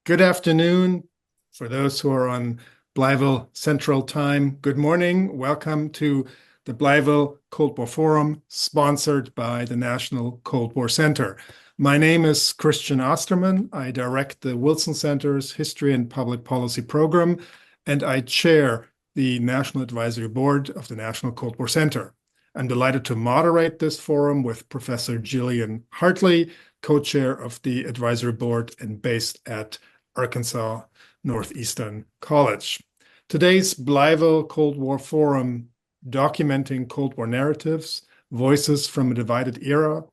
Good afternoon for those who are on Blytheville Central Time. Good morning. Welcome to the Blytheville Cold War Forum, sponsored by the National Cold War Center. My name is Christian Ostermann. I direct the Wilson Center's History and Public Policy program, and I chair the National Advisory Board of the National Cold War Center. I'm delighted to moderate this forum with Professor Jillian Hartley, co-chair of the advisory board and based at Arkansas Northeastern College. Today's Blytheville Cold War Forum, documenting Cold War narratives, voices from a divided era,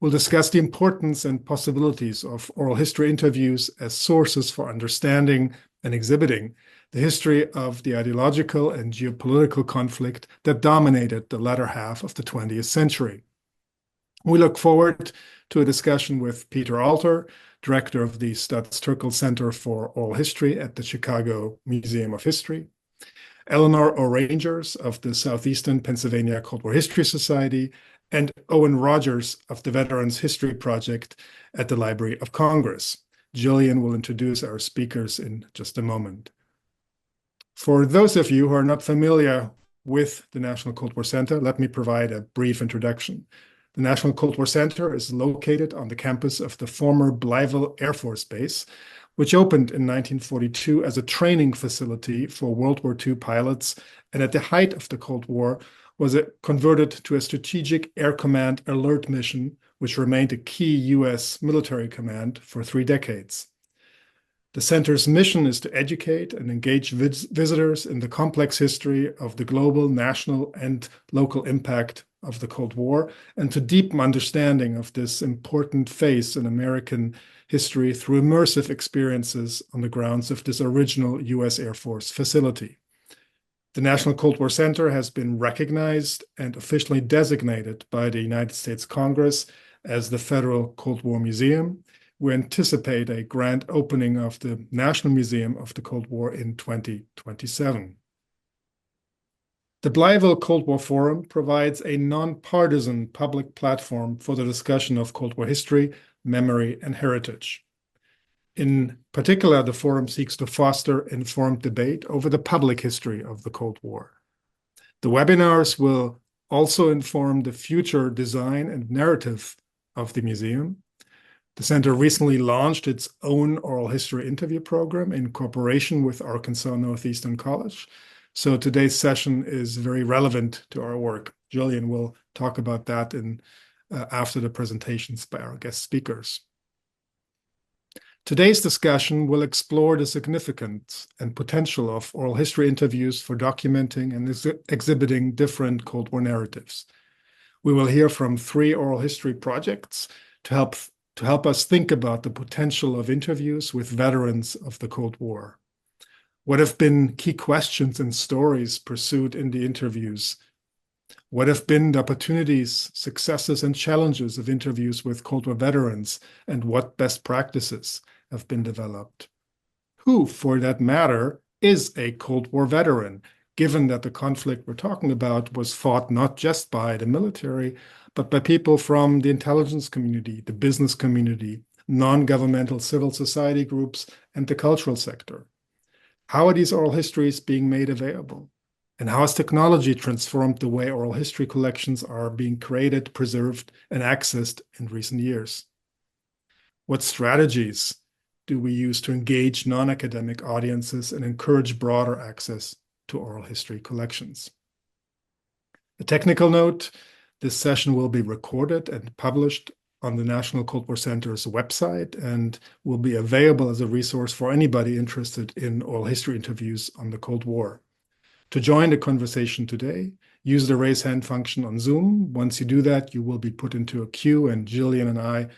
will discuss the importance and possibilities of oral history interviews as sources for understanding and exhibiting the history of the ideological and geopolitical conflict that dominated the latter half of the 20th century. We look forward to a discussion with Peter Alter, director of the Terkel Center for Oral History at the Chicago Museum of History, Eleanor Rogers of the Southeastern Pennsylvania Cold War History Society, and Owen Rogers of the Veterans History Project at the Library of Congress. Jillian will introduce our speakers in just a moment. For those of you who are not familiar with the National Cold War Center, let me provide a brief introduction. The National Cold War Center is located on the campus of the former Blytheville Air Force Base, which opened in 1942 as a training facility for World War II pilots, and at the height of the Cold War was converted to a strategic air command alert mission, which remained a key U.S. military command for 3 decades. The center's mission is to educate and engage visitors in the complex history of the global, national, and local impact of the Cold War, and to deepen understanding of this important phase in American history through immersive experiences on the grounds of this original U.S. Air Force facility. The National Cold War Center has been recognized and officially designated by the United States Congress as the Federal Cold War Museum. We anticipate a grand opening of the National Museum of the Cold War in 2027. The Blytheville Cold War Forum provides a nonpartisan public platform for the discussion of Cold War history, memory, and heritage. In particular, the forum seeks to foster informed debate over the public history of the Cold War. The webinars will also inform the future design and narrative of the museum. The center recently launched its own oral history interview program in cooperation with Arkansas Northeastern College. So today's session is very relevant to our work. Jillian will talk about that after the presentations by our guest speakers. Today's discussion will explore the significance and potential of oral history interviews for documenting and exhibiting different Cold War narratives. We will hear from 3 oral history projects to help us think about the potential of interviews with veterans of the Cold War. What have been key questions and stories pursued in the interviews? What have been the opportunities, successes, and challenges of interviews with Cold War veterans, and what best practices have been developed? Who, for that matter, is a Cold War veteran, given that the conflict we're talking about was fought not just by the military, but by people from the intelligence community, the business community, non-governmental civil society groups, and the cultural sector? How are these oral histories being made available? And how has technology transformed the way oral history collections are being created, preserved, and accessed in recent years? What strategies do we use to engage non-academic audiences and encourage broader access to oral history collections? A technical note, this session will be recorded and published on the National Cold War Center's website and will be available as a resource for anybody interested in oral history interviews on the Cold War. To join the conversation today, use the raise hand function on Zoom. Once you do that, you will be put into a queue, and Jillian and I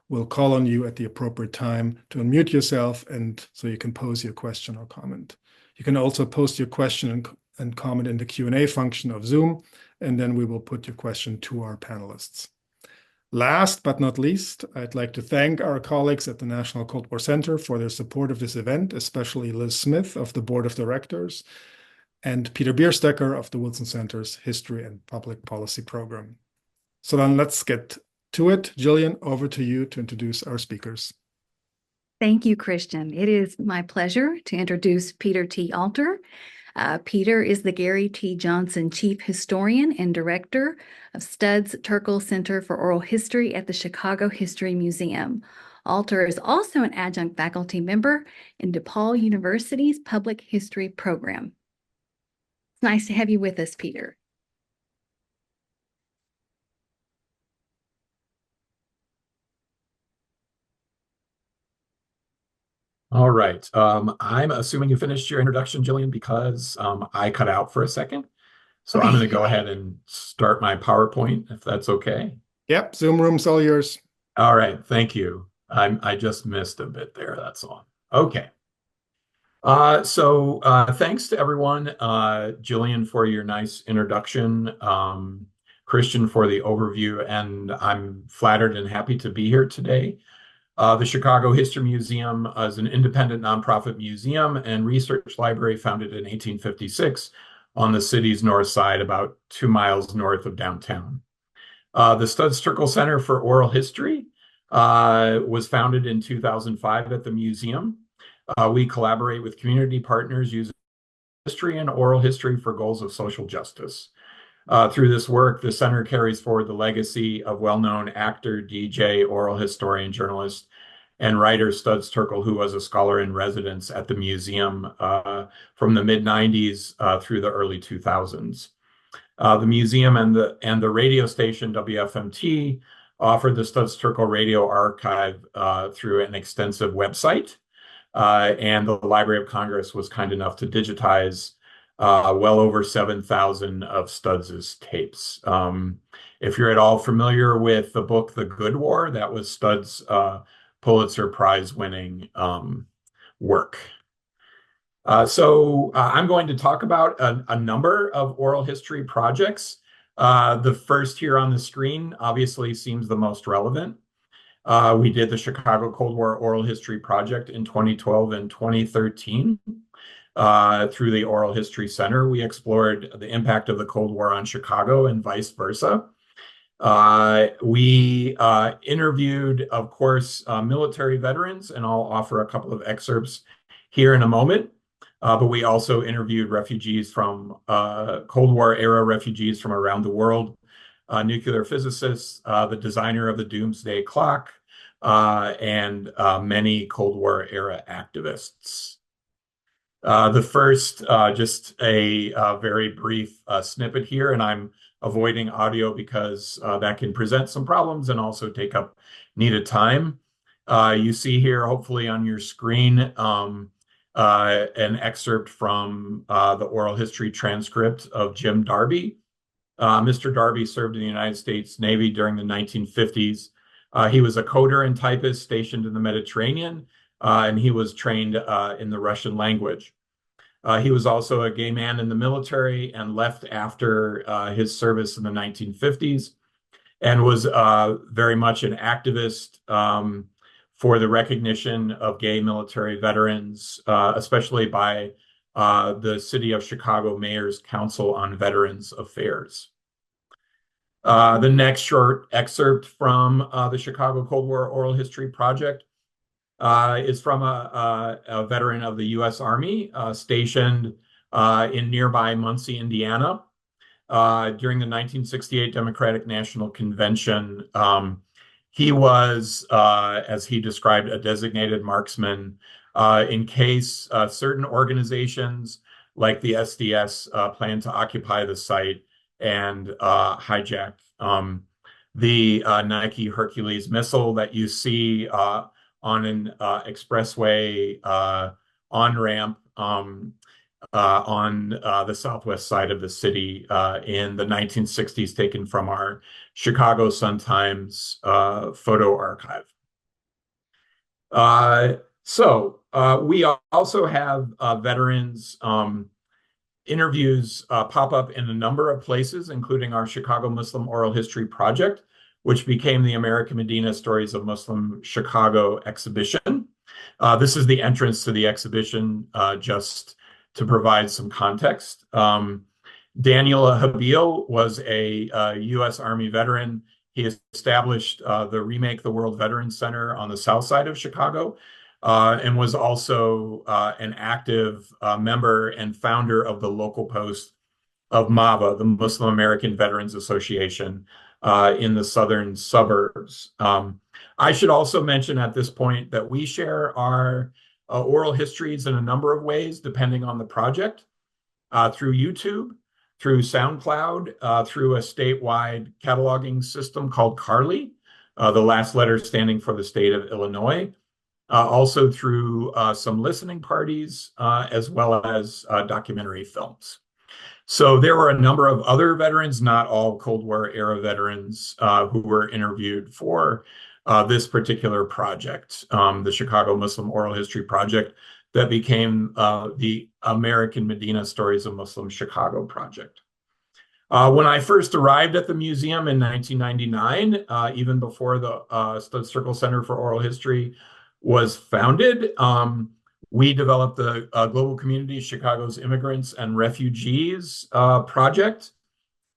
will call on you at the appropriate time to unmute yourself, and so you can pose your question or comment. You can also post your question and comment in the Q&A function of Zoom, and then we will put your question to our panelists. Last but not least, I'd like to thank our colleagues at the National Cold War Center for their support of this event, especially Liz Smith of the Board of Directors and Peter Bierstecker of the Wilson Center's History and Public Policy Program. So then let's get to it. Jillian, over to you to introduce our speakers. Thank you, Christian. It is my pleasure to introduce Peter T. Alter. Peter is the Gary T. Johnson Chief Historian and Director of Studs Terkel Center for Oral History at the Chicago History Museum. Alter is also an adjunct faculty member in DePaul University's Public History program. It's nice to have you with us, Peter. All right. I'm assuming you finished your introduction, Jillian, because I cut out for a second. So I'm Okay. going to go ahead and start my PowerPoint, if that's okay. Yep, Zoom room's all yours. All right. Thank you. I just missed a bit there. That's all. Okay. Thanks to everyone, Jillian, for your nice introduction, Christian for the overview, and I'm flattered and happy to be here today. The Chicago History Museum is an independent nonprofit museum and research library founded in 1856 on the city's north side, about 2 miles north of downtown. The Studs Terkel Center for Oral History was founded in 2005 at the museum. We collaborate with community partners using history and oral history for goals of social justice. Through this work, the center carries forward the legacy of well-known actor, DJ, oral historian, journalist, and writer Studs Terkel, who was a scholar in residence at the museum from the mid-90s through the early 2000s. The museum and the radio station WFMT offered the Studs Terkel Radio Archive through an extensive website. And the Library of Congress was kind enough to digitize well over 7,000 of Studs's tapes. If you're at all familiar with the book The Good War, that was Studs' Pulitzer Prize winning work. I'm going to talk about a number of oral history projects. The first here on the screen obviously seems the most relevant. We did the Chicago Cold War Oral History Project in 2012 and 2013. Through the Oral History Center, we explored the impact of the Cold War on Chicago and vice versa. We interviewed, of course, military veterans, and I'll offer a couple of excerpts here in a moment. But we also interviewed refugees from Cold War era refugees from around the world, nuclear physicists, the designer of the Doomsday Clock, and many Cold War era activists. The first, just a very brief snippet here, and I'm avoiding audio because that can present some problems and also take up needed time. You see here, hopefully on your screen, an excerpt from the oral history transcript of Jim Darby. Mr. Darby served in the United States Navy during the 1950s. He was a coder and typist stationed in the Mediterranean, and he was trained in the Russian language. He was also a gay man in the military and left after his service in the 1950s and was very much an activist for the recognition of gay military veterans, especially by the City of Chicago Mayor's Council on Veterans Affairs. The next short excerpt from the Chicago Cold War Oral History Project is from a veteran of the U.S. Army stationed in nearby Muncie, Indiana. During the 1968 Democratic National Convention, he was, as he described, a designated marksman in case certain organizations like the SDS planned to occupy the site and hijack the Nike Hercules missile that you see on an expressway on-ramp on the southwest side of the city in the 1960s, taken from our Chicago Sun-Times photo archive. We also have veterans interviews pop up in a number of places, including our Chicago Muslim Oral History Project, which became the American Medina Stories of Muslim Chicago exhibition. This is the entrance to the exhibition, just to provide some context. Daniel Habil was a U.S. Army veteran. He established the Remake the World Veterans Center on the south side of Chicago. and was also an active member and founder of the local post of MAVA, the Muslim American Veterans Association, in the southern suburbs. I should also mention at this point that we share our oral histories in a number of ways, depending on the project, through YouTube, through SoundCloud, through a statewide cataloging system called CARLI, the last letter standing for the state of Illinois, also through some listening parties, as well as documentary films. So there were a number of other veterans, not all Cold War era veterans, who were interviewed for this particular project, the Chicago Muslim Oral History Project that became the American Medina Stories of Muslim Chicago Project. When I first arrived at the museum in 1999, even before the Studs Terkel Center for Oral History was founded, we developed the Global Community Chicago's Immigrants and Refugees project.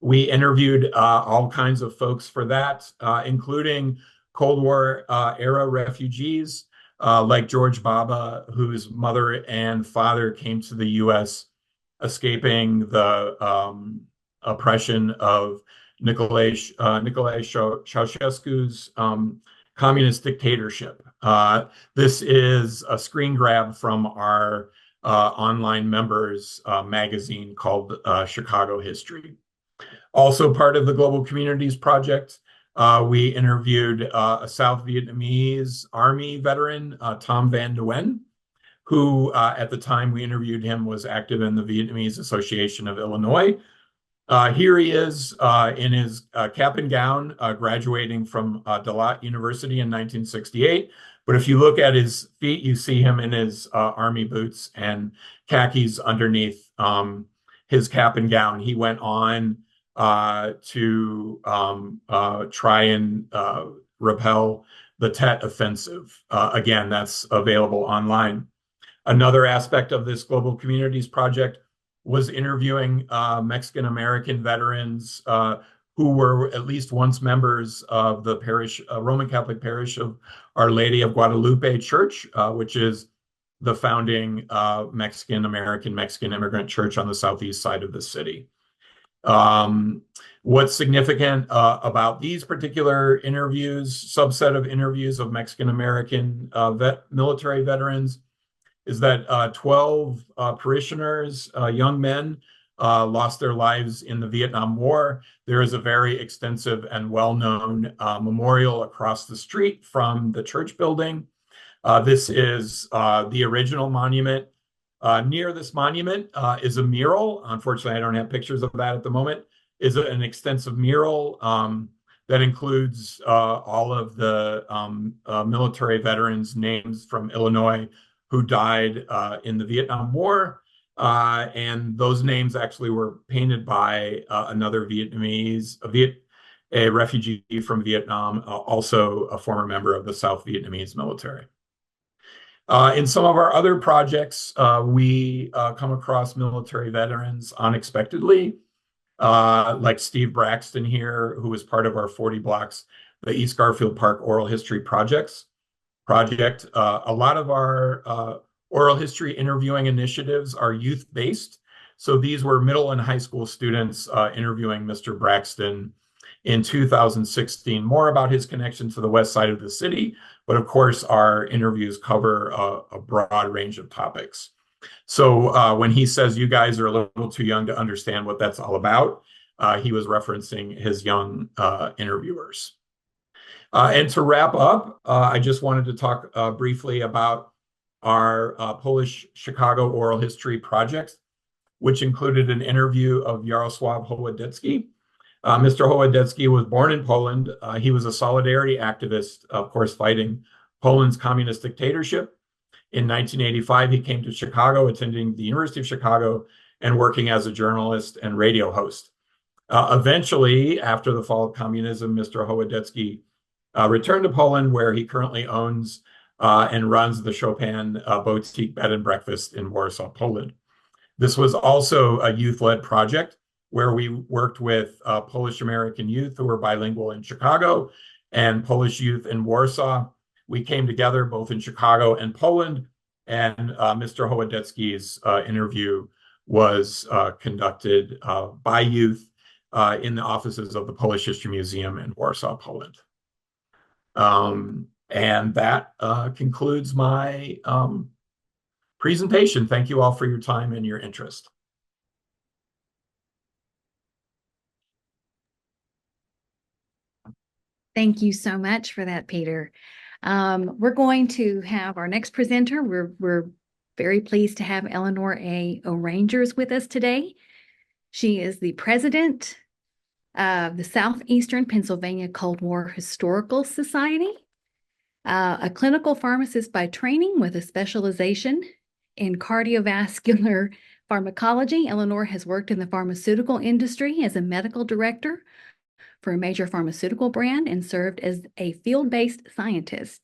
We interviewed all kinds of folks for that, including Cold War era refugees like George Baba, whose mother and father came to the U.S. escaping the oppression of Nicolae Ceausescu's communist dictatorship. This is a screen grab from our online members magazine called Chicago History. Also part of the Global Communities Project, we interviewed a South Vietnamese Army veteran, Tom Van Nguyen, who at the time we interviewed him was active in the Vietnamese Association of Illinois. Here he is in his cap and gown, graduating from Dalat University in 1968. But if you look at his feet, you see him in his army boots and khakis underneath his cap and gown. He went on to try and repel the Tet Offensive. Again, that's available online. Another aspect of this Global Communities Project was interviewing Mexican-American veterans who were at least once members of the parish, Roman Catholic parish of Our Lady of Guadalupe Church, which is the founding Mexican-American, Mexican immigrant church on the southeast side of the city. What's significant about these particular interviews, subset of interviews of Mexican-American military veterans, is that 12 parishioners, young men, lost their lives in the Vietnam War. There is a very extensive and well-known memorial across the street from the church building. This is the original monument. Near this monument is a mural. Unfortunately, I don't have pictures of that at the moment. Is an extensive mural that includes all of the military veterans' names from Illinois who died in the Vietnam War. And those names actually were painted by another Vietnamese, a refugee from Vietnam, also a former member of the South Vietnamese military. In some of our other projects, we come across military veterans unexpectedly, like Steve Braxton here, who was part of our 40 blocks, the East Garfield Park Oral History Project. A lot of our oral history interviewing initiatives are youth-based. So these were middle and high school students interviewing Mr. Braxton in 2016, more about his connection to the west side of the city. But of course, our interviews cover a broad range of topics. So when he says you guys are a little too young to understand what that's all about, he was referencing his young interviewers. And to wrap up, I just wanted to talk briefly about our Polish Chicago Oral History Project, which included an interview of Jarosław Hołodecki. Mr. Hołodecki was born in Poland. He was a solidarity activist, of course, fighting Poland's communist dictatorship. In 1985, he came to Chicago, attending the University of Chicago and working as a journalist and radio host. Eventually, after the fall of communism, Mr. Hołodecki returned to Poland, where he currently owns and runs the Chopin Boutique Bed and Breakfast in Warsaw, Poland. This was also a youth-led project where we worked with Polish American youth who were bilingual in Chicago and Polish youth in Warsaw. we came together both in Chicago and Poland, and Mr. Howadecki's interview was conducted by youth in the offices of the Polish History Museum in Warsaw, Poland. And that concludes my presentation. Thank you all for your time and your interest. Thank you so much for that, Peter. We're going to have our next presenter. We're very pleased to have Eleanor A. Rogers with us today. She is the president of the Southeastern Pennsylvania Cold War Historical Society, a clinical pharmacist by training with a specialization in cardiovascular pharmacology. Eleanor has worked in the pharmaceutical industry as a medical director for a major pharmaceutical brand and served as a field-based scientist.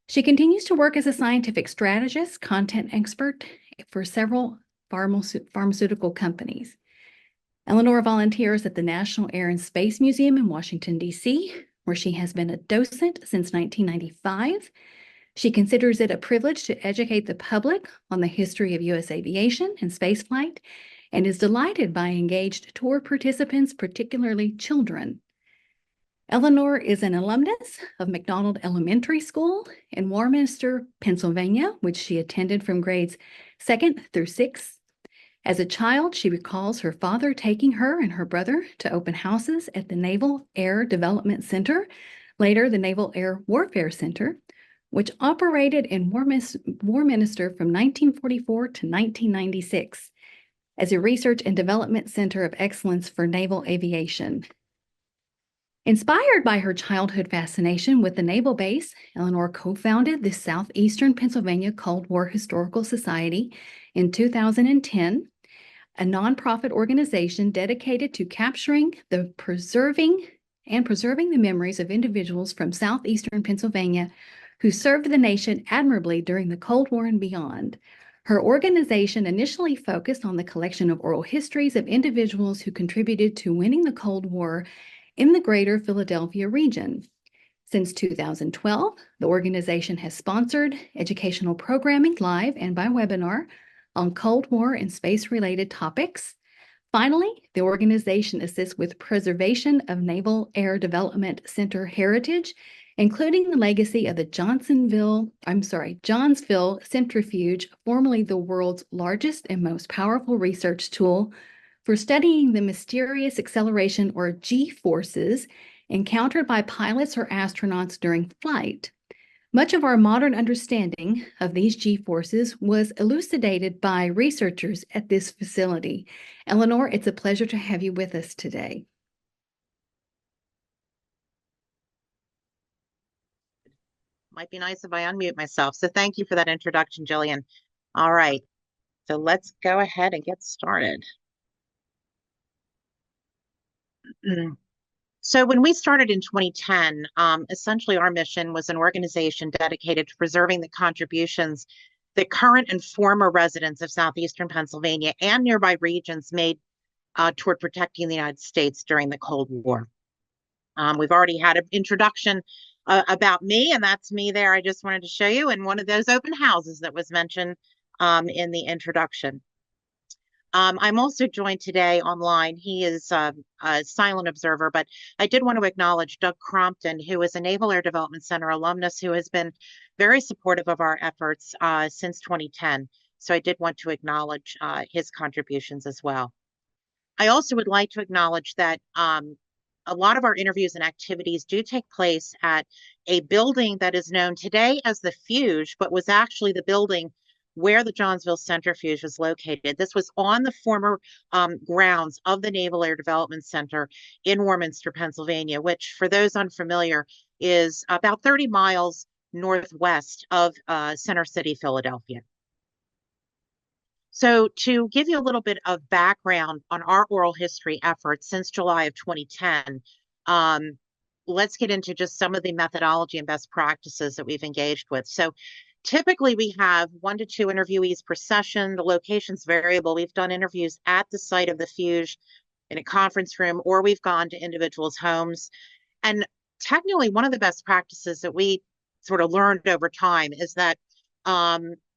She continues to work as a scientific strategist, content expert for several pharmaceutical companies. Eleanor volunteers at the National Air and Space Museum in Washington, D.C., where she has been a docent since 1995. She considers it a privilege to educate the public on the history of U.S. aviation and spaceflight, and is delighted by engaged tour participants, particularly children. Eleanor is an alumnus of McDonald Elementary School in Warminster, Pennsylvania, which she attended from grades 2nd through 6th. As a child, she recalls her father taking her and her brother to open houses at the Naval Air Development Center, later the Naval Air Warfare Center, which operated in Warminster from 1944 to 1996 as a research and development center of excellence for naval aviation. Inspired by her childhood fascination with the naval base, Eleanor co-founded the Southeastern Pennsylvania Cold War Historical Society in 2010, a nonprofit organization dedicated to capturing the preserving the memories of individuals from Southeastern Pennsylvania who served the nation admirably during the Cold War and beyond. Her organization initially focused on the collection of oral histories of individuals who contributed to winning the Cold War in the greater Philadelphia region. Since 2012, the organization has sponsored educational programming live and by webinar on Cold War and space-related topics. Finally, the organization assists with preservation of Naval Air Development Center heritage, including the legacy of the Johnsville Centrifuge, formerly the world's largest and most powerful research tool for studying the mysterious acceleration or G-forces encountered by pilots or astronauts during flight. Much of our modern understanding of these G-forces was elucidated by researchers at this facility. Eleanor, it's a pleasure to have you with us today. Might be nice if I unmute myself. So thank you for that introduction, Jillian. All right, so let's go ahead and get started. So when we started in 2010, essentially our mission was an organization dedicated to preserving the contributions that current and former residents of Southeastern Pennsylvania and nearby regions made toward protecting the United States during the Cold War. We've already had an introduction about me, and that's me there. I just wanted to show you in one of those open houses that was mentioned in the introduction. I'm also joined today online. He is a silent observer, but I did want to acknowledge Doug Crompton, who is a Naval Air Development Center alumnus who has been very supportive of our efforts since 2010. So I did want to acknowledge his contributions as well. I also would like to acknowledge that a lot of our interviews and activities do take place at a building that is known today as the Fuge, but was actually the building where the Johnsville Centrifuge was located. This was on the former grounds of the Naval Air Development Center in Warminster, Pennsylvania, which, for those unfamiliar, is about 30 miles northwest of Center City, Philadelphia. So to give you a little bit of background on our oral history efforts since July of 2010, let's get into just some of the methodology and best practices that we've engaged with. So typically we have 1 to 2 interviewees per session. The location's variable. We've done interviews at the site of the Fuge in a conference room, or we've gone to individuals' homes. And technically one of the best practices that we sort of learned over time is that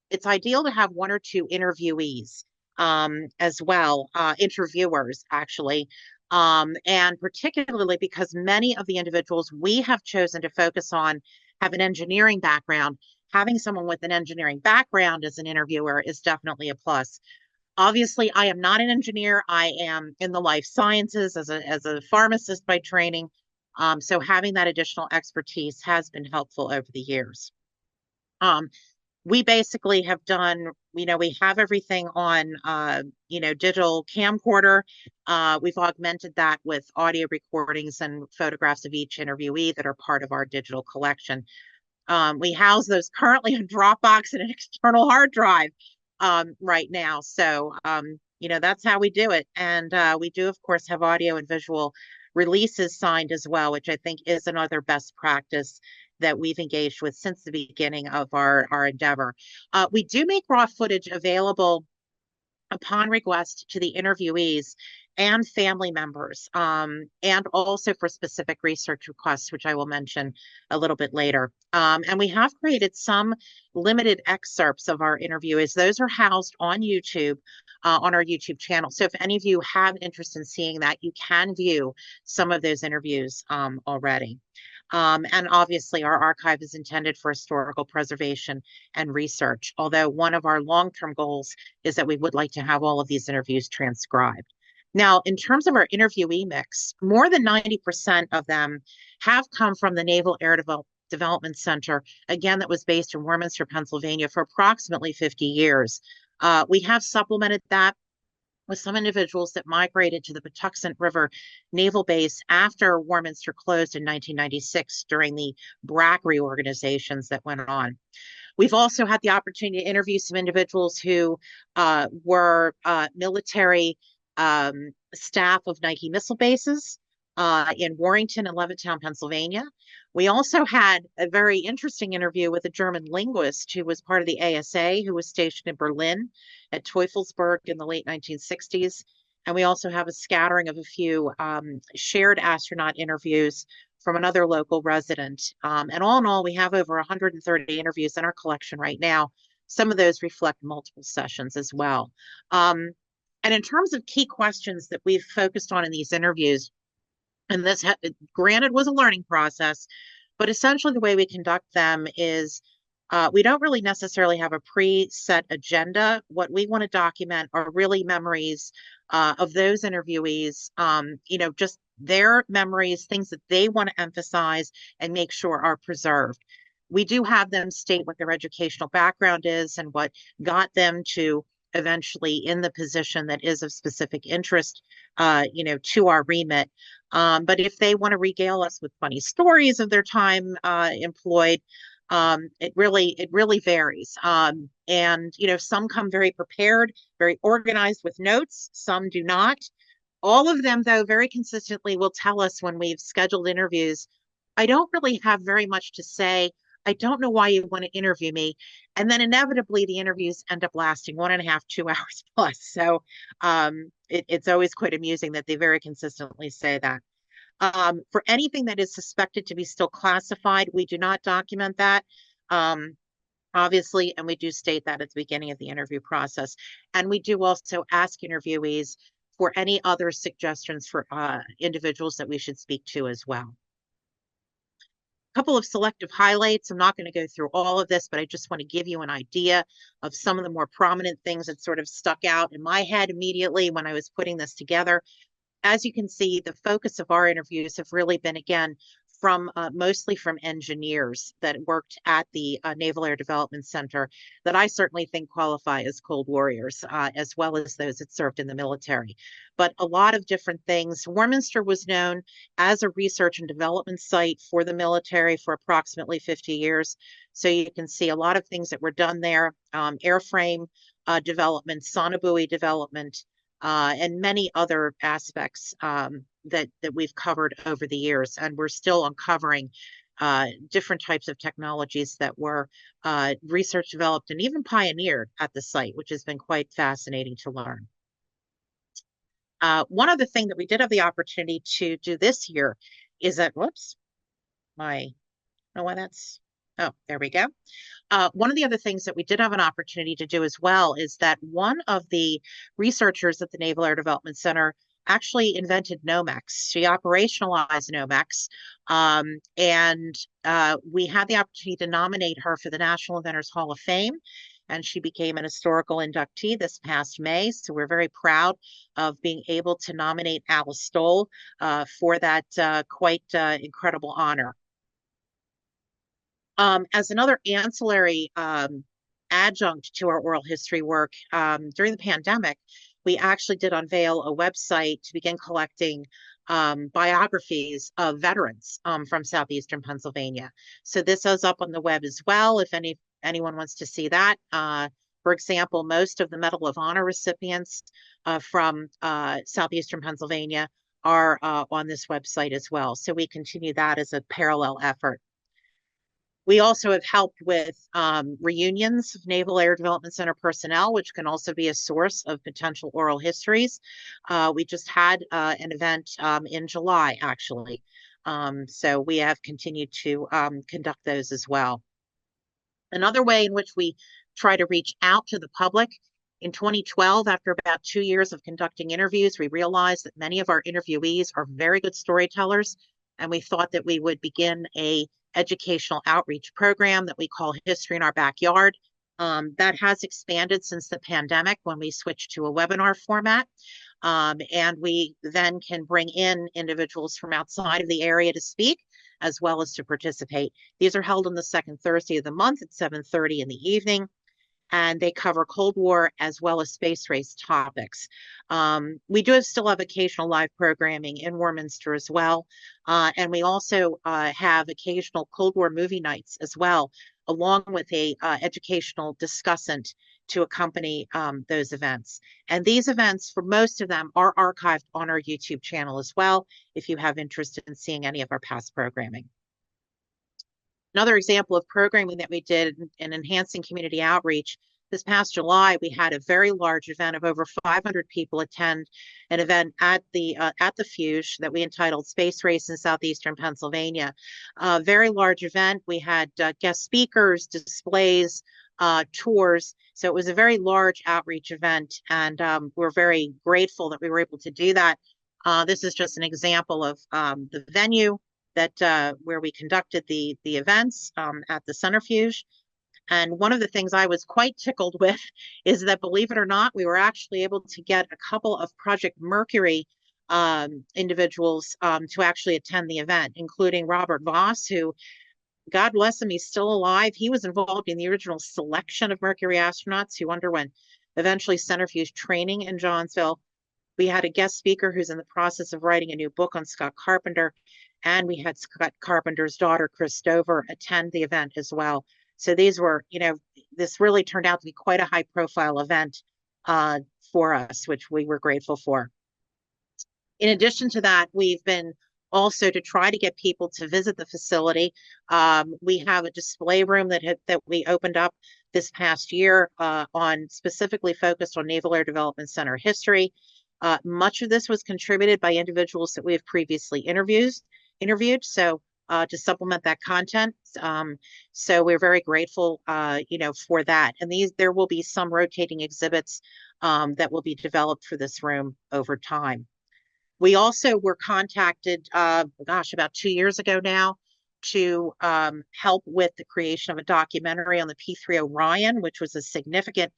it's ideal to have one or two interviewees as well, interviewers actually. And particularly because many of the individuals we have chosen to focus on have an engineering background, having someone with an engineering background as an interviewer is definitely a plus. Obviously, I am not an engineer. I am in the life sciences as a pharmacist by training. So having that additional expertise has been helpful over the years. We basically have done, we have everything on, digital camcorder. We've augmented that with audio recordings and photographs of each interviewee that are part of our digital collection. We house those currently on Dropbox and an external hard drive right now. So, that's how we do it. And we do, of course, have audio and visual releases signed as well, which I think is another best practice that we've engaged with since the beginning of our endeavor. We do make raw footage available upon request to the interviewees and family members, and also for specific research requests, which I will mention a little bit later. And we have created some limited excerpts of our interviews. Those are housed on YouTube, on our YouTube channel. So if any of you have interest in seeing that, you can view some of those interviews already. And obviously, our archive is intended for historical preservation and research, although one of our long-term goals is that we would like to have all of these interviews transcribed. Now, in terms of our interviewee mix, more than 90% of them have come from the Naval Air Development Center, again, that was based in Warminster, Pennsylvania for approximately 50 years. We have supplemented that with some individuals that migrated to the Patuxent River Naval Base after Warminster closed in 1996 during the BRAC reorganizations that went on. We've also had the opportunity to interview some individuals who were military staff of Nike missile bases in Warrington and Levittown, Pennsylvania. We also had a very interesting interview with a German linguist who was part of the ASA, who was stationed in Berlin at Teufelsberg in the late 1960s. And we also have a scattering of a few shared astronaut interviews from another local resident. And all in all, we have over 130 interviews in our collection right now. Some of those reflect multiple sessions as well. And in terms of key questions that we've focused on in these interviews, and this, granted, was a learning process, but essentially the way we conduct them is we don't really necessarily have a preset agenda. What we want to document are really memories of those interviewees, just their memories, things that they want to emphasize and make sure are preserved. We do have them state what their educational background is and what got them to eventually in the position that is of specific interest, to our remit. But if they want to regale us with funny stories of their time employed, it really varies. And, some come very prepared, very organized with notes. Some do not. All of them, though, very consistently will tell us when we've scheduled interviews, I don't really have very much to say. I don't know why you want to interview me. And then inevitably the interviews end up lasting 1.5, 2 hours plus. So it's always quite amusing that they very consistently say that. For anything that is suspected to be still classified, we do not document that, obviously, and we do state that at the beginning of the interview process. And we do also ask interviewees for any other suggestions for individuals that we should speak to as well. Couple of selective highlights. I'm not going to go through all of this, but I just want to give you an idea of some of the more prominent things that sort of stuck out in my head immediately when I was putting this together. As you can see, the focus of our interviews have really been, again, from mostly from engineers that worked at the Naval Air Development Center that I certainly think qualify as Cold Warriors, as well as those that served in the military. But a lot of different things. Warminster was known as a research and development site for the military for approximately 50 years. So you can see a lot of things that were done there, airframe development, sonobuoy development, and many other aspects that we've covered over the years. And we're still uncovering different types of technologies that were research developed and even pioneered at the site, which has been quite fascinating to learn. One other thing that we did have the opportunity to do this year is that, whoops, I don't know why that's Oh, there we go. One of the other things that we did have an opportunity to do as well is that one of the researchers at the Naval Air Development Center actually invented Nomex. She operationalized Nomex, and we had the opportunity to nominate her for the National Inventors Hall of Fame, and she became an historical inductee this past May. So we're very proud of being able to nominate Alice Stoll for that quite incredible honor. As another ancillary adjunct to our oral history work, during the pandemic, we actually did unveil a website to begin collecting biographies of veterans from Southeastern Pennsylvania. So this is up on the web as well, if anyone wants to see that. For example, most of the Medal of Honor recipients from Southeastern Pennsylvania are on this website as well. So we continue that as a parallel effort. We also have helped with reunions of Naval Air Development Center personnel, which can also be a source of potential oral histories. We just had an event in July, actually. So we have continued to conduct those as well. Another way in which we try to reach out to the public, in 2012, after about 2 years of conducting interviews, we realized that many of our interviewees are very good storytellers, and we thought that we would begin a educational outreach program that we call History in Our Backyard. That has expanded since the pandemic when we switched to a webinar format. And we then can bring in individuals from outside of the area to speak, as well as to participate. These are held on the second Thursday of the month at 7:30 in the evening. And they cover Cold War as well as space race topics. We do still have occasional live programming in Warminster as well. And we also have occasional Cold War movie nights as well, along with a educational discussant to accompany those events. And these events, for most of them, are archived on our YouTube channel as well, if you have interest in seeing any of our past programming. Another example of programming that we did in enhancing community outreach, this past July, we had a very large event of over 500 people attend an event at the Fuge that we entitled Space Race in Southeastern Pennsylvania. A very large event. We had guest speakers, displays, tours. So it was a very large outreach event, and we're very grateful that we were able to do that. This is just an example of the venue that where we conducted the events at the Centrifuge. And one of the things I was quite tickled with is that, believe it or not, we were actually able to get a couple of Project Mercury individuals to actually attend the event, including Robert Voss, who, God bless him, he's still alive. He was involved in the original selection of Mercury astronauts who underwent eventually Centrifuge training in Johnsville. We had a guest speaker who's in the process of writing a new book on Scott Carpenter. And we had Scott Carpenter's daughter, Chris Stover, attend the event as well. So these were, this really turned out to be quite a high profile event for us, which we were grateful for. In addition to that, we've been also to try to get people to visit the facility. We have a display room that we opened up this past year on specifically focused on Naval Air Development Center history. Much of this was contributed by individuals that we have previously interviewed, so to supplement that content. So we're very grateful, for that. And there will be some rotating exhibits that will be developed for this room over time. We also were contacted, about 2 years ago now, to help with the creation of a documentary on the P-3 Orion, which was a significant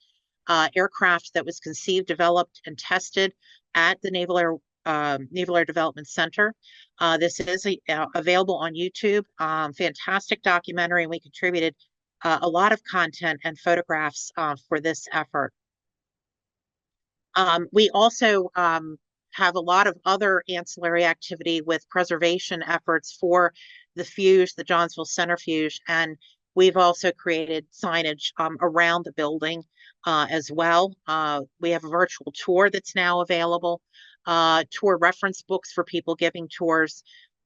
aircraft that was conceived, developed, and tested at the Naval Air Development Center. This is available on YouTube. Fantastic documentary, and we contributed a lot of content and photographs for this effort. We also have a lot of other ancillary activity with preservation efforts for the Fuge, the Johnsville Centrifuge, and we've also created signage around the building as well. We have a virtual tour that's now available, tour reference books for people giving tours.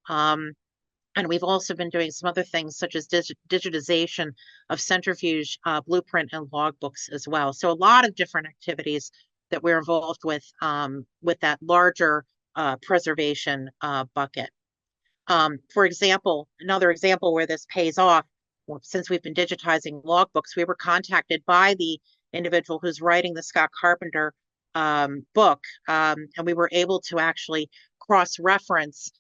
And we've also been doing some other things such as digitization of Centrifuge blueprint and logbooks as well. So a lot of different activities that we're involved with that larger preservation bucket. For example, another example where this pays off, since we've been digitizing logbooks, we were contacted by the individual who's writing the Scott Carpenter book, and we were able to actually cross-reference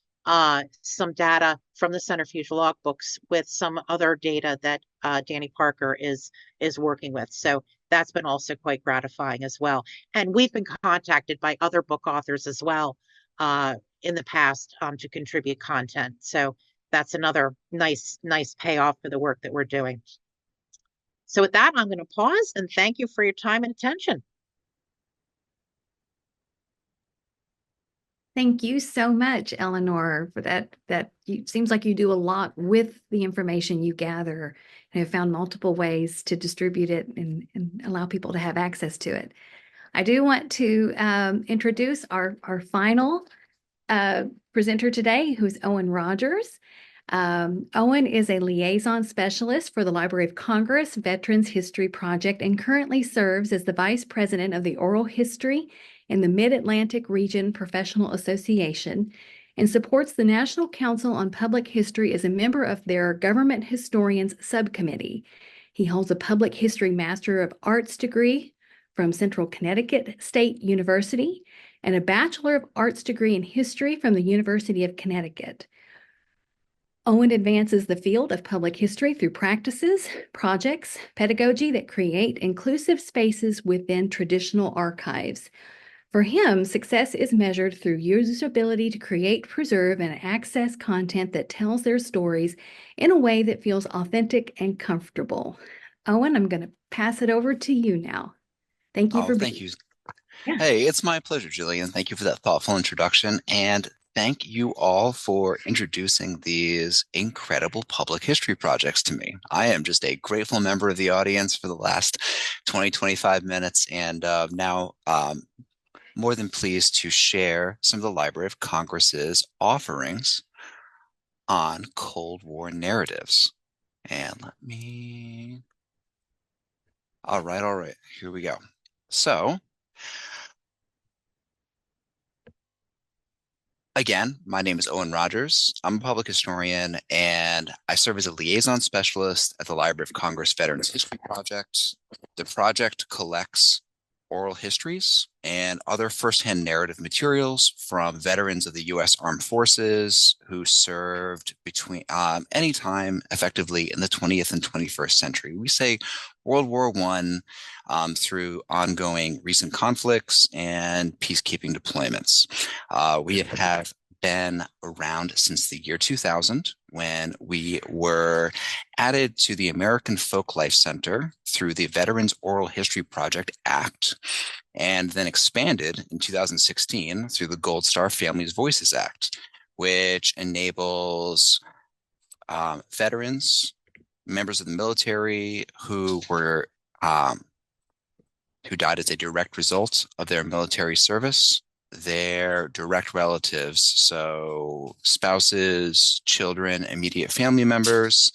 some data from the Centrifuge logbooks with some other data that Danny Parker is working with. So that's been also quite gratifying as well. And we've been contacted by other book authors as well in the past to contribute content. So that's another nice payoff for the work that we're doing. So with that, I'm going to pause and thank you for your time and attention. Thank you so much, Eleanor, for that. Seems like you do a lot with the information you gather and have found multiple ways to distribute it and allow people to have access to it. I do want to introduce our final presenter today, who's Owen Rogers. Owen is a liaison specialist for the Library of Congress Veterans History Project and currently serves as the vice president of the Oral History in the Mid-Atlantic Region Professional Association and supports the National Council on Public History as a member of their Government Historians Subcommittee. He holds a Public History Master of Arts degree from Central Connecticut State University and a Bachelor of Arts degree in History from the University of Connecticut. Owen advances the field of public history through practices, projects, pedagogy that create inclusive spaces within traditional archives. For him, success is measured through users' ability to create, preserve, and access content that tells their stories in a way that feels authentic and comfortable. Owen, I'm going to pass it over to you now. Thank you for being Thank you. Yeah. Hey, it's my pleasure, Jillian. Thank you for that thoughtful introduction. And thank you all for introducing these incredible public history projects to me. I am just a grateful member of the audience for the last 20, 25 minutes. And now more than pleased to share some of the Library of Congress's offerings on Cold War narratives. And all right, here we go. So, again, my name is Owen Rogers. I'm a public historian, and I serve as a liaison specialist at the Library of Congress Veterans History Project. The project collects oral histories and other firsthand narrative materials from veterans of the U.S. Armed Forces who served between any time effectively in the 20th and 21st century. We say World War I through ongoing recent conflicts and peacekeeping deployments. We have been around since the year 2000 when we were added to the American Folklife Center through the Veterans Oral History Project Act, and then expanded in 2016 through the Gold Star Families Voices Act, which enables veterans, members of the military who died as a direct result of their military service, their direct relatives, so spouses, children, immediate family members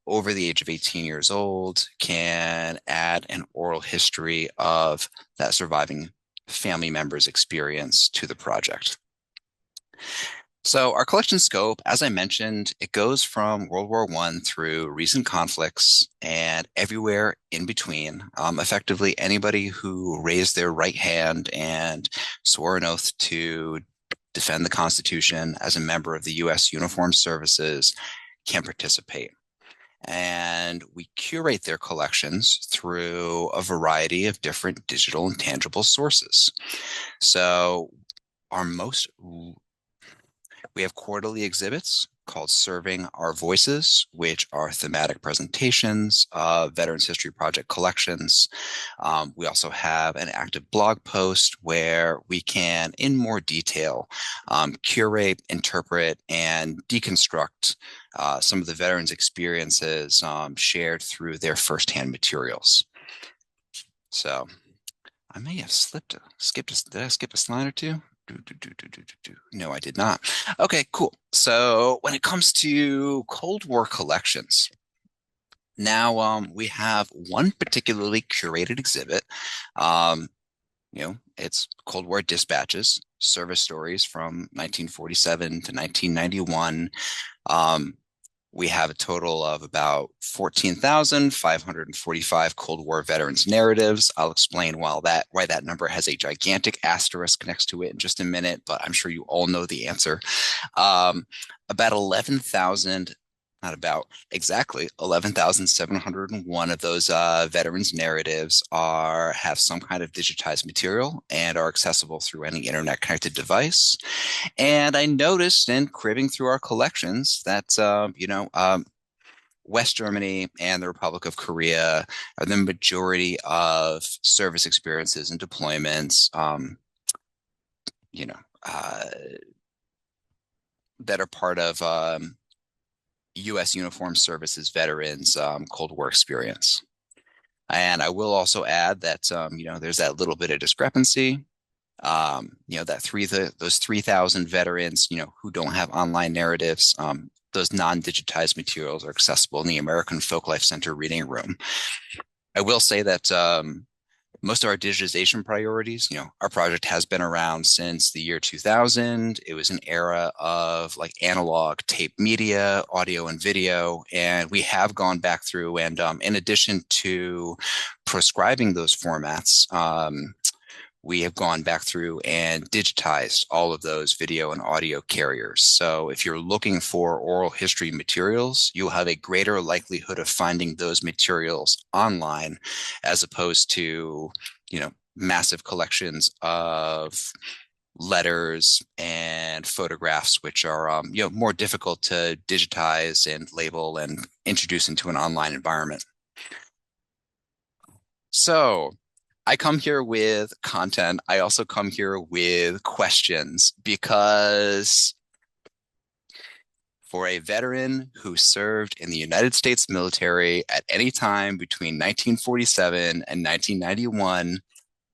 over the age of 18 years old can add an oral history of that surviving family member's experience to the project. So our collection scope, as I mentioned, it goes from World War I through recent conflicts and everywhere in between. Effectively, anybody who raised their right hand and swore an oath to defend the Constitution as a member of the U.S. Uniformed Services can participate. And we curate their collections through a variety of different digital and tangible sources. So we have quarterly exhibits called Serving Our Voices, which are thematic presentations of Veterans History Project collections. We also have an active blog post where we can, in more detail, curate, interpret, and deconstruct some of the veterans' experiences shared through their firsthand materials. So I may have did I skip a slide or two? No, I did not. Okay, cool. So when it comes to Cold War collections, now we have one particularly curated exhibit. It's Cold War dispatches, service stories from 1947 to 1991. We have a total of about 14,545 Cold War veterans narratives. I'll explain why that number has a gigantic asterisk next to it in just a minute, but I'm sure you all know the answer. About 11,000, not about, exactly 11,701 of those veterans narratives have some kind of digitized material and are accessible through any internet connected device. And I noticed in cribbing through our collections that, West Germany and the Republic of Korea are the majority of service experiences and deployments, that are part of U.S. Uniformed Services veterans' Cold War experience. And I will also add that, there's that little bit of discrepancy. Those 3,000 veterans, who don't have online narratives, those non-digitized materials are accessible in the American Folklife Center reading room. I will say that most of our digitization priorities, our project has been around since the year 2000. It was an era of like analog tape media, audio and video, and we have gone back through and in addition to proscribing those formats, we have gone back through and digitized all of those video and audio carriers. So if you're looking for oral history materials, you'll have a greater likelihood of finding those materials online as opposed to, massive collections of letters and photographs, which are, more difficult to digitize and label and introduce into an online environment. So I come here with content. I also come here with questions because for a veteran who served in the United States military at any time between 1947 and 1991,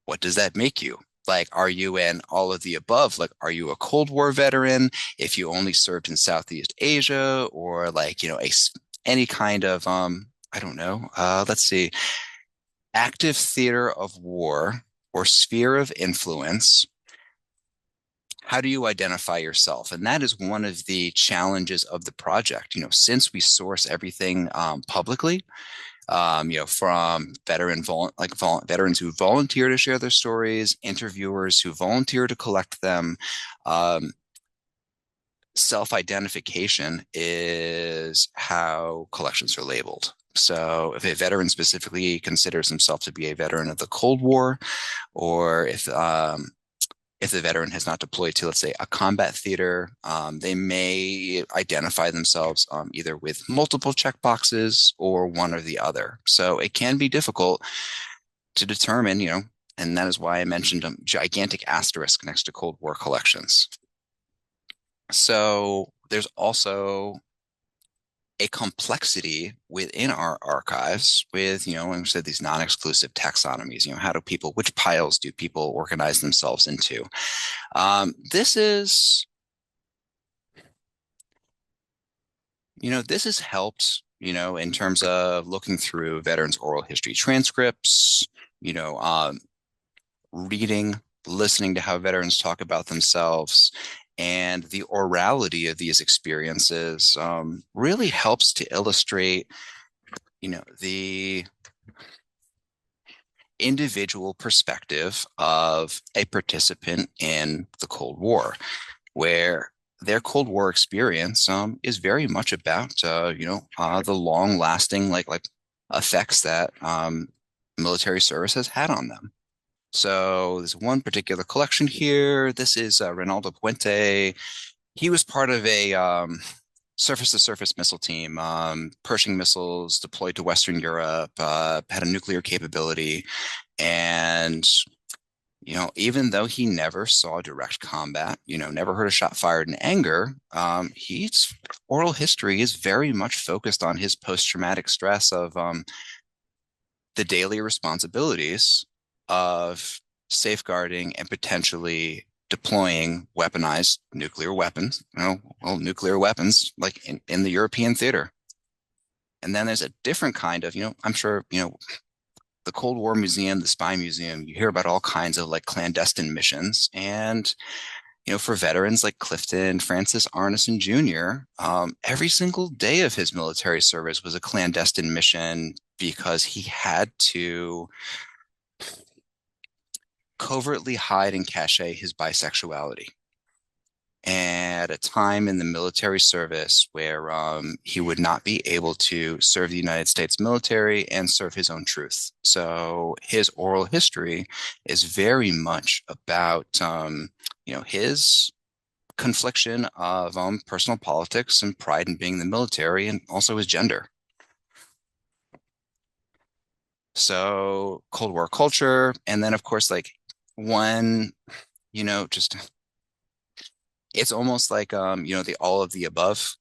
what does that make you? Like, are you an all of the above? Like, are you a Cold War veteran if you only served in Southeast Asia, or like, any kind of, I don't know, let's see, active theater of war or sphere of influence? How do you identify yourself? And that is one of the challenges of the project. Since we source everything publicly, from veterans who volunteer to share their stories, interviewers who volunteer to collect them. Self-identification is how collections are labeled. So if a veteran specifically considers himself to be a veteran of the Cold War, or if the veteran has not deployed to, let's say, a combat theater, they may identify themselves either with multiple checkboxes or one or the other. So it can be difficult to determine, and that is why I mentioned a gigantic asterisk next to Cold War collections. So there's also a complexity within our archives with, when we said these non-exclusive taxonomies, which piles do people organize themselves into? This has helped, in terms of looking through veterans' oral history transcripts, reading, listening to how veterans talk about themselves. And the orality of these experiences really helps to illustrate, the individual perspective of a participant in the Cold War, where their Cold War experience is very much about, the long-lasting like effects that military service has had on them. So there's one particular collection here. This is Ronaldo Puente. He was part of a surface-to-surface missile team, Pershing missiles deployed to Western Europe, had a nuclear capability. And, even though he never saw direct combat, never heard a shot fired in anger, his oral history is very much focused on his post-traumatic stress of the daily responsibilities of safeguarding and potentially deploying weaponized nuclear weapons, nuclear weapons like in the European theater. And then there's a different kind of, I'm sure, the Cold War Museum, the Spy Museum, you hear about all kinds of like clandestine missions. And for veterans like Clifton Francis Arneson Jr., every single day of his military service was a clandestine mission because he had to covertly hide and cache his bisexuality. And at a time in the military service where he would not be able to serve the United States military and serve his own truth. So his oral history is very much about, his confliction of personal politics and pride in being in the military, and also his gender. So Cold War culture, and then of course, like one, just it's almost like the all of the above.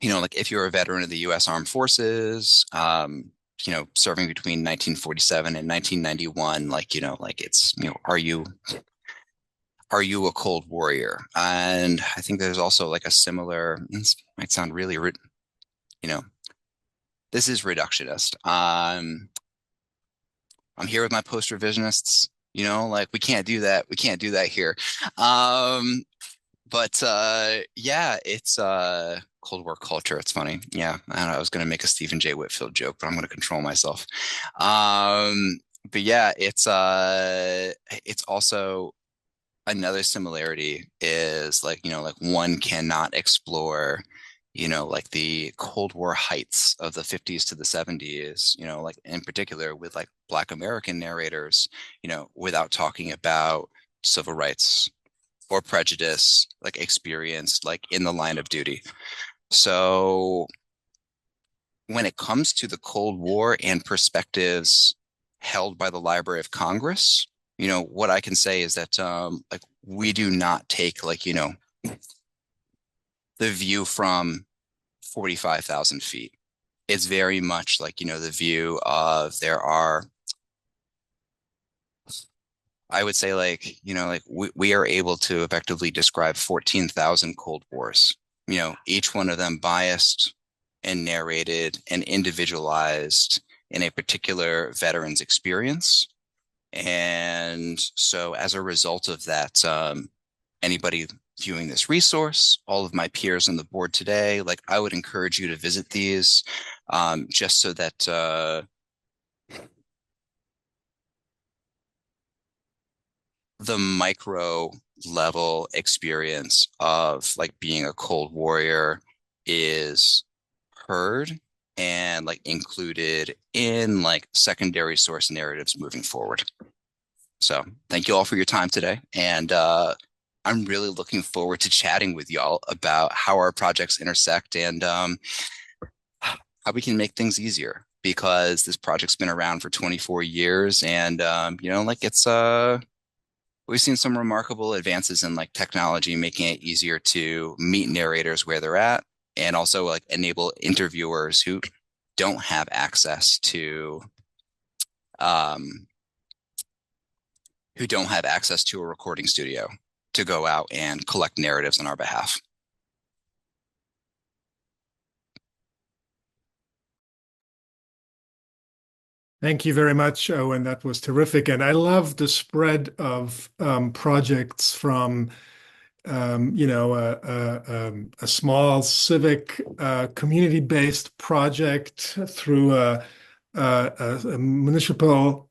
Like if you're a veteran of the U.S. Armed Forces, serving between 1947 and 1991, it's, are you a Cold Warrior? And I think there's also like a similar, this might sound really, this is reductionist. I'm here with my post-revisionists, we can't do that. We can't do that here. But yeah, it's Cold War culture. It's funny. Yeah, I don't know, I was going to make a Stephen J. Whitfield joke, but I'm going to control myself. But yeah, it's also another similarity is like one cannot explore like the Cold War heights of the 50s to the 70s, like in particular with like Black American narrators, without talking about civil rights or prejudice, like experienced like in the line of duty. So when it comes to the Cold War and perspectives held by the Library of Congress, what I can say is that like we do not take like, the view from 45,000 feet. It's very much like, the view of there are, I would say like, like we are able to effectively describe 14,000 Cold Wars, each one of them biased and narrated and individualized in a particular veteran's experience. And so as a result of that, anybody viewing this resource, all of my peers on the board today, like I would encourage you to visit these just so that the micro level experience of like being a Cold Warrior is heard and like included in like secondary source narratives moving forward. So thank you all for your time today. And I'm really looking forward to chatting with y'all about how our projects intersect and how we can make things easier, because this project's been around for 24 years and, like it's, we've seen some remarkable advances in like technology, making it easier to meet narrators where they're at and also like enable interviewers who don't have access to a recording studio to go out and collect narratives on our behalf. Thank you very much, Owen. That was terrific. And I love the spread of projects from, a small civic community-based project through a municipal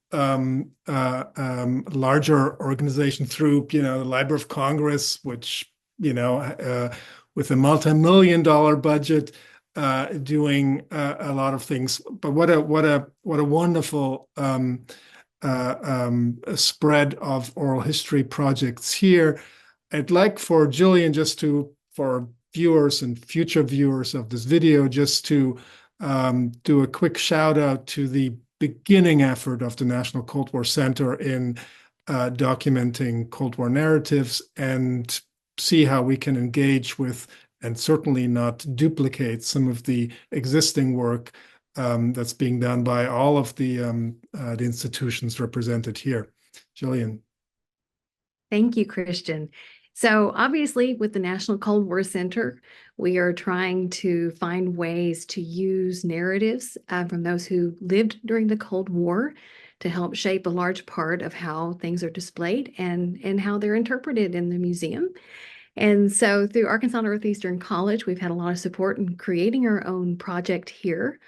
larger organization through, the Library of Congress, which, with a multi-million-dollar budget, doing a lot of things. But what a wonderful spread of oral history projects here. I'd like for Jillian for viewers and future viewers of this video, just to do a quick shout out to the beginning effort of the National Cold War Center in documenting Cold War narratives, and see how we can engage with and certainly not duplicate some of the existing work that's being done by all of the institutions represented here. Jillian. Thank you, Christian. So obviously with the National Cold War Center, we are trying to find ways to use narratives from those who lived during the Cold War to help shape a large part of how things are displayed and how they're interpreted in the museum. And so through Arkansas Northeastern College, we've had a lot of support in creating our own project here.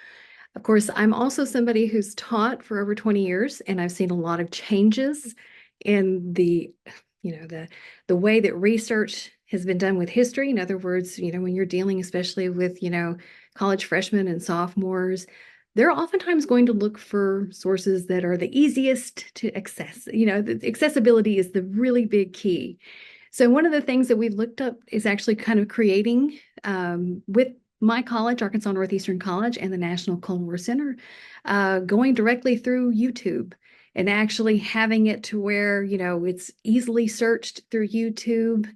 Of course, I'm also somebody who's taught for over 20 years, and I've seen a lot of changes in the way that research has been done with history. In other words, when you're dealing especially with, college freshmen and sophomores, they're oftentimes going to look for sources that are the easiest to access. The accessibility is the really big key. So one of the things that we've looked up is actually kind of creating with my college, Arkansas Northeastern College, and the National Cold War Center, going directly through YouTube and actually having it to where, it's easily searched through YouTube.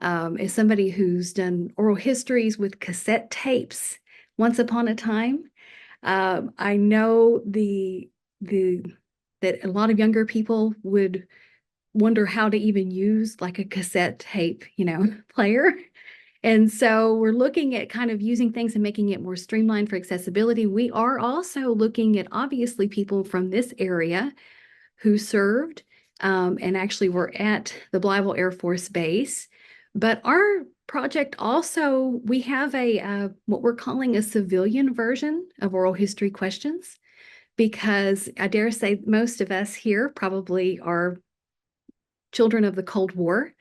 As somebody who's done oral histories with cassette tapes once upon a time, I know that a lot of younger people would wonder how to even use like a cassette tape, player. And so we're looking at kind of using things and making it more streamlined for accessibility. We are also looking at obviously people from this area who served and actually were at the Blytheville Air Force Base. But our project also, we have what we're calling a civilian version of oral history questions, because I dare say most of us here probably are children of the Cold War.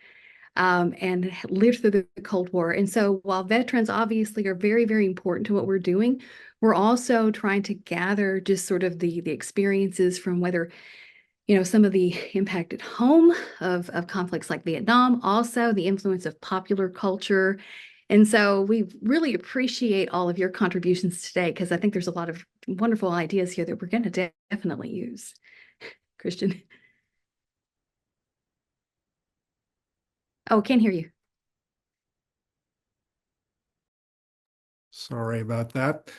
And lived through the Cold War. And so while veterans obviously are very, very important to what we're doing, we're also trying to gather just sort of the experiences from whether, some of the impact at home of conflicts like Vietnam, also the influence of popular culture. And so we really appreciate all of your contributions today, because I think there's a lot of wonderful ideas here that we're going to definitely use. Christian. Oh, can't hear you. Sorry about that.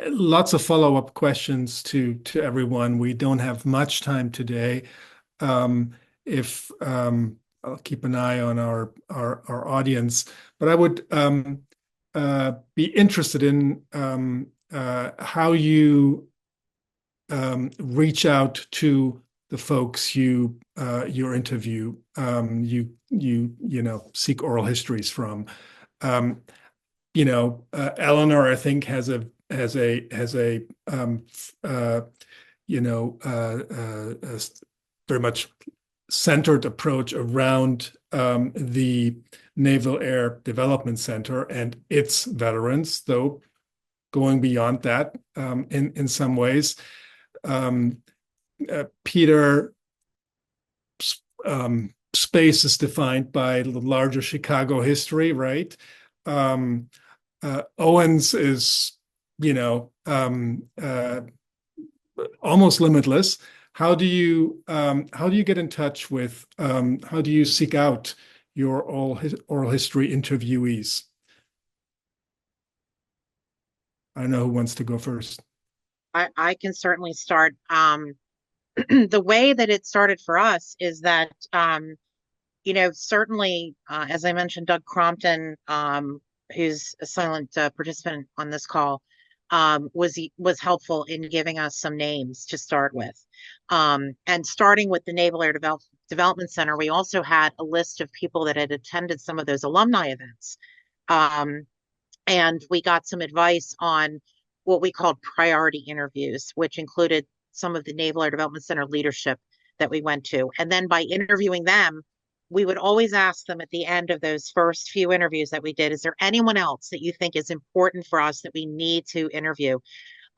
Lots of follow-up questions to everyone. We don't have much time today. If I'll keep an eye on our audience, but I would be interested in how you reach out to the folks you interview, seek oral histories from. Eleanor, I think, has a very much centered approach around the Naval Air Development Center and its veterans, though going beyond that in some ways. Peter, space is defined by the larger Chicago history, right? Owen's is, almost limitless. How do you get in touch with? How do you seek out your oral history interviewees? I don't know who wants to go first. I can certainly start. The way that it started for us is that, certainly, as I mentioned, Doug Crompton, who's a silent participant on this call, was helpful in giving us some names to start with. And starting with the Naval Air Development Center, we also had a list of people that had attended some of those alumni events. And we got some advice on what we called priority interviews, which included some of the Naval Air Development Center leadership that we went to. And then by interviewing them, we would always ask them at the end of those first few interviews that we did, is there anyone else that you think is important for us that we need to interview?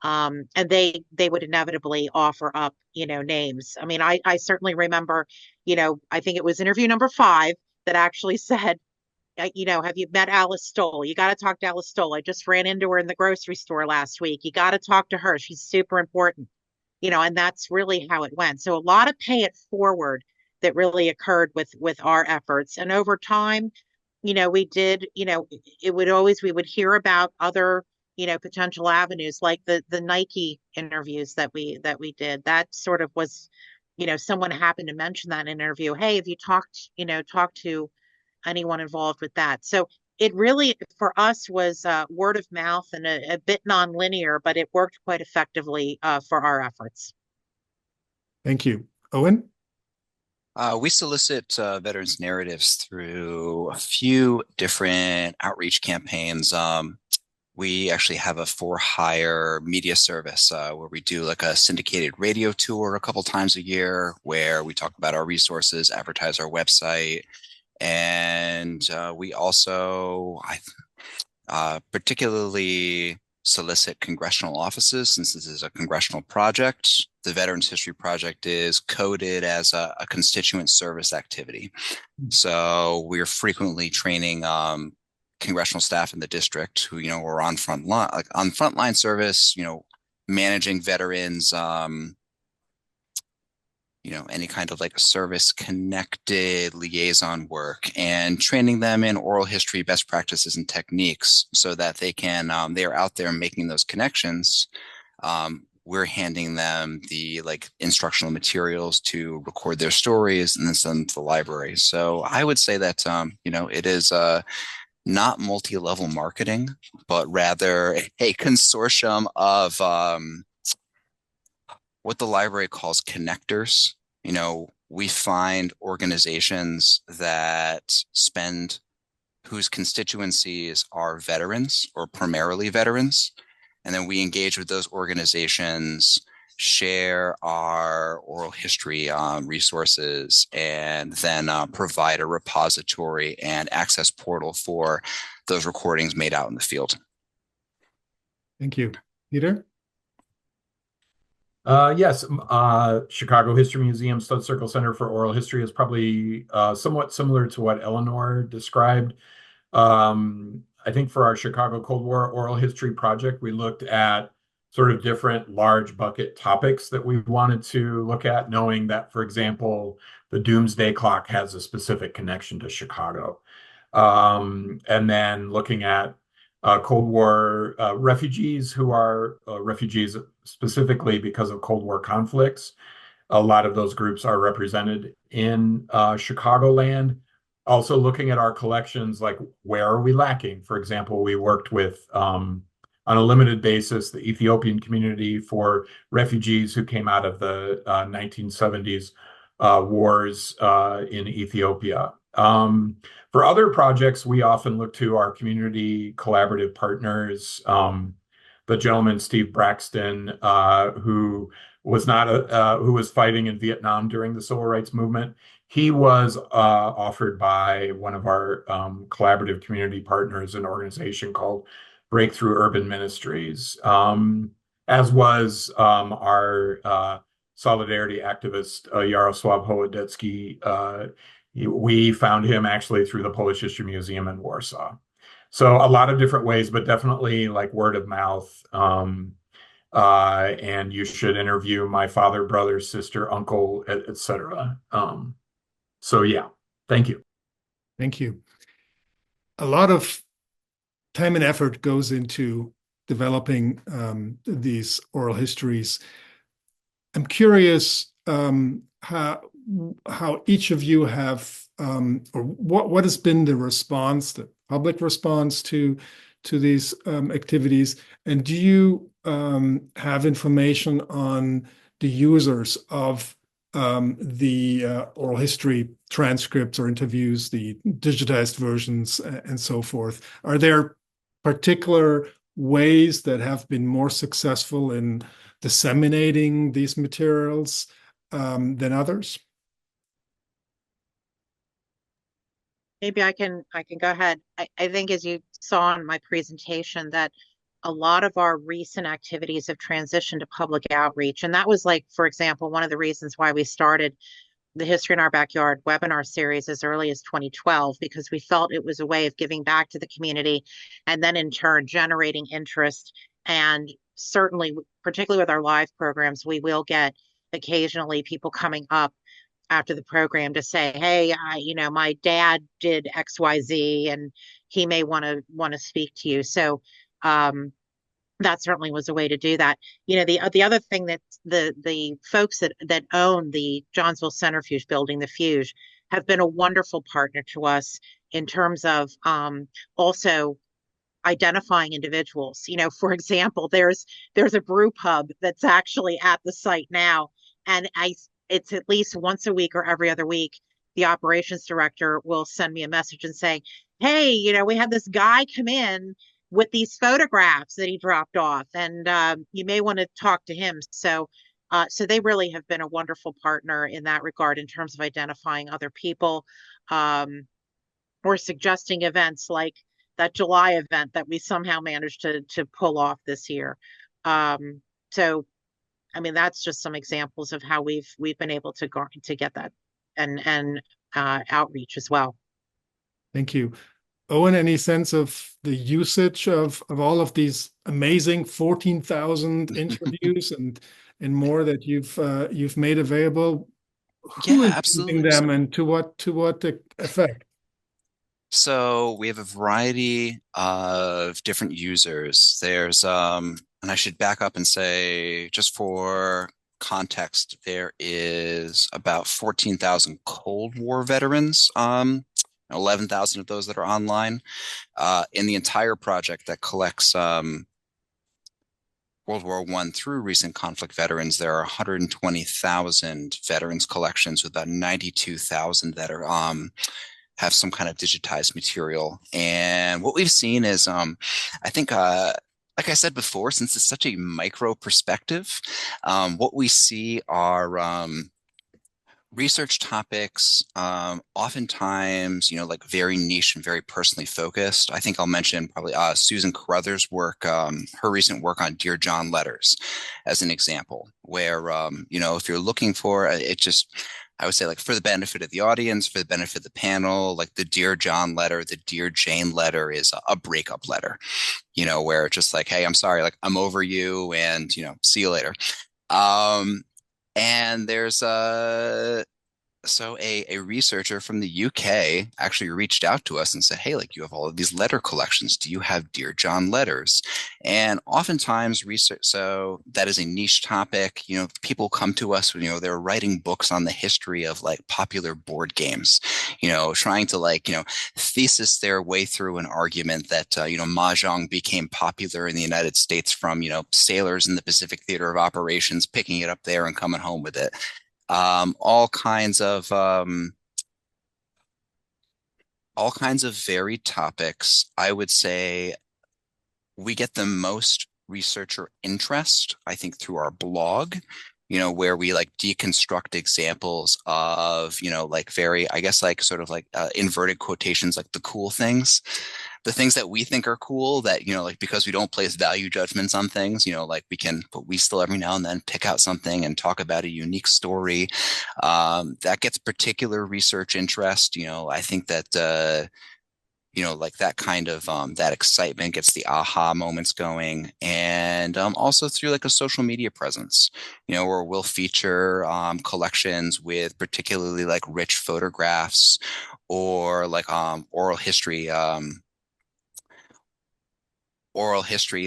And they would inevitably offer up, names. I mean, I certainly remember, I think it was interview number 5 that actually said, have you met Alice Stoll? You got to talk to Alice Stoll. I just ran into her in the grocery store last week. You got to talk to her. She's super important, and that's really how it went. So a lot of pay it forward that really occurred with our efforts. And over time, we did, we would hear about other, potential avenues, like the Nike interviews that we did. That sort of was, someone happened to mention that in an interview. Hey, have you talked to anyone involved with that? So it really, for us, was word of mouth and a bit nonlinear, but it worked quite effectively for our efforts. Thank you. Owen? We solicit veterans' narratives through a few different outreach campaigns. We actually have a for-hire media service where we do like a syndicated radio tour a couple times a year where we talk about our resources, advertise our website, and we also particularly solicit congressional offices since this is a congressional project. The Veterans History Project is coded as a constituent service activity. So we're frequently training congressional staff in the district who, are on frontline service, managing veterans, any kind of like service connected liaison work and training them in oral history best practices and techniques so that they are out there making those connections. We're handing them the instructional materials to record their stories and then send them to the library. So I would say that, it is not multi-level marketing, but rather a consortium of what the library calls connectors. We find organizations whose constituencies are veterans or primarily veterans. And then we engage with those organizations, share our oral history resources, and then provide a repository and access portal for those recordings made out in the field. Thank you. Peter? Yes, Chicago History Museum Stud Circle Center for Oral History is probably somewhat similar to what Eleanor described. I think for our Chicago Cold War Oral History Project, we looked at sort of different large bucket topics that we wanted to look at, knowing that, for example, the Doomsday Clock has a specific connection to Chicago. And then looking at Cold War refugees who are refugees specifically because of Cold War conflicts. A lot of those groups are represented in Chicagoland. Also looking at our collections, like where are we lacking? For example, we worked with, on a limited basis, the Ethiopian community for refugees who came out of the 1970s wars in Ethiopia. For other projects, we often look to our community collaborative partners. The gentleman, Steve Braxton, who was fighting in Vietnam during the Civil Rights Movement. He was offered by one of our collaborative community partners, an organization called Breakthrough Urban Ministries, as was our solidarity activist, Jarosław Hołodecki. We found him actually through the Polish History Museum in Warsaw. So a lot of different ways, but definitely like word of mouth. And you should interview my father, brother, sister, uncle, etc. So yeah, thank you. Thank you. A lot of time and effort goes into developing these oral histories. I'm curious how each of you have, or what has been the response, the public response to these activities, and do you have information on the users of the oral history transcripts or interviews, the digitized versions, and so forth? Are there particular ways that have been more successful in disseminating these materials than others? Maybe I can go ahead. I think, as you saw in my presentation, that a lot of our recent activities have transitioned to public outreach. And that was, like, for example, one of the reasons why we started the History in Our Backyard webinar series as early as 2012, because we felt it was a way of giving back to the community and then in turn generating interest. And certainly, particularly with our live programs, we will get occasionally people coming up after the program to say, hey, my dad did XYZ and he may want to speak to you. So that certainly was a way to do that. The other thing that the folks that own the Johnsville Centrifuge building, the Fuge, have been a wonderful partner to us in terms of also identifying individuals. For example, there's a brew pub that's actually at the site now, and it's at least once a week or every other week, the operations director will send me a message and say, hey, we had this guy come in with these photographs that he dropped off, and you may want to talk to him. So they really have been a wonderful partner in that regard in terms of identifying other people, or suggesting events like that July event that we somehow managed to pull off this year. So, I mean, that's just some examples of how we've been able to get that and outreach as well. Thank you. Owen, any sense of the usage of all of these amazing 14,000 interviews and more that you've made available? Who Yeah, is absolutely. using them, and to what effect? So we have a variety of different users. There's and I should back up and say, just for context, there is about 14,000 Cold War veterans, 11,000 of those that are online. In the entire project that collects World War I through recent conflict veterans, there are 120,000 veterans collections, with about 92,000 that are have some kind of digitized material. And what we've seen is, I think, like I said before, since it's such a micro perspective, what we see are research topics, oftentimes, like very niche and very personally focused. I think I'll mention probably Susan Carruthers' work, her recent work on Dear John letters as an example, where, if you're looking for it, I would say, like, for the benefit of the audience, for the benefit of the panel, like the Dear John letter, the Dear Jane letter is a breakup letter, where it's just like, hey, I'm sorry, like, I'm over you, and, see you later. And there's a researcher from the UK actually reached out to us and said, hey, like, you have all of these letter collections. Do you have Dear John letters? And oftentimes so that is a niche topic. People come to us when, they're writing books on the history of, like, popular board games, trying to, like, thesis their way through an argument that, Mahjong became popular in the United States from, sailors in the Pacific Theater of Operations picking it up there and coming home with it. All kinds of varied topics. I would say we get the most researcher interest, I think, through our blog, where we, like, deconstruct examples of, like, very, I guess, like, sort of like inverted quotations, like the cool things. The things that we think are cool that, like, because we don't place value judgments on things, like, we still every now and then pick out something and talk about a unique story. That gets particular research interest. I think that, like, that kind of, that excitement gets the aha moments going. And also through, like, a social media presence, where we'll feature collections with particularly, like, rich photographs, or, like, oral history,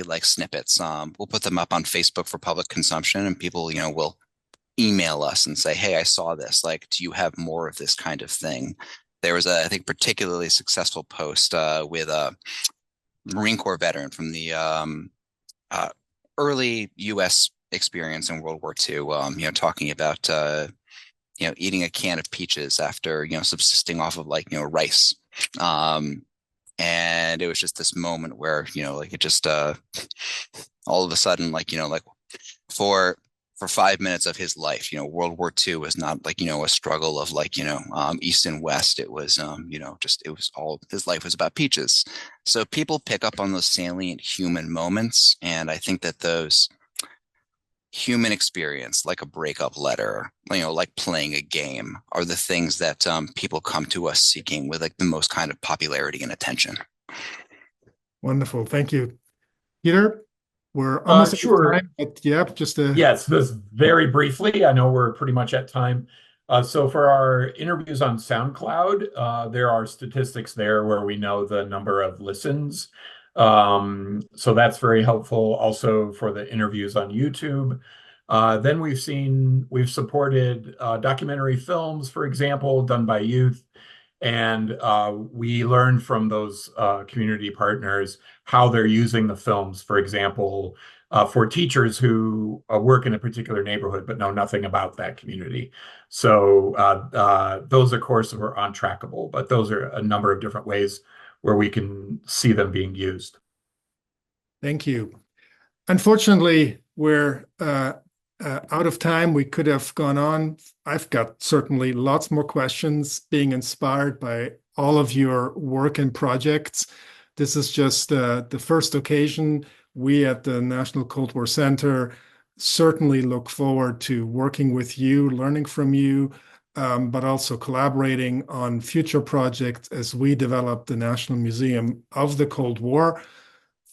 like, snippets. We'll put them up on Facebook for public consumption, and people, will email us and say, hey, I saw this. Like, do you have more of this kind of thing? There was I think, particularly successful post with a Marine Corps veteran from the early U.S. experience in World War II, talking about, eating a can of peaches after, subsisting off of, like, rice. And it was just this moment where, like, it just all of a sudden, like, like, for 5 minutes of his life, World War II was not, like, a struggle of, like, East and West. It was, it was all, his life was about peaches. So people pick up on those salient human moments. And I think that those human experience, like a breakup letter, like playing a game, are the things that people come to us seeking with, like, the most kind of popularity and attention. Wonderful. Thank you. Peter, we're almost sure. at time, but yeah, just Yes, this very briefly. I know we're pretty much at time. So for our interviews on SoundCloud, there are statistics there where we know the number of listens. So that's very helpful. Also for the interviews on YouTube. Then we've supported documentary films, for example, done by youth. And we learned from those community partners how they're using the films, for example, for teachers who work in a particular neighborhood but know nothing about that community. So those, of course, were untrackable, but those are a number of different ways where we can see them being used. Thank you. Unfortunately, we're out of time. We could have gone on. I've got certainly lots more questions, being inspired by all of your work and projects. This is just the first occasion. We at the National Cold War Center certainly look forward to working with you, learning from you, but also collaborating on future projects as we develop the National Museum of the Cold War.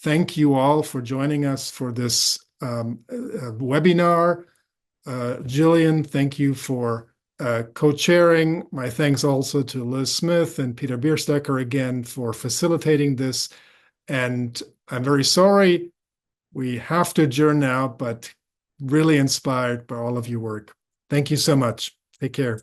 Thank you all for joining us for this webinar. Jillian, thank you for co-chairing. My thanks also to Liz Smith and Peter Bierstecker again for facilitating this. And I'm very sorry we have to adjourn now, but really inspired by all of your work. Thank you so much. Take care.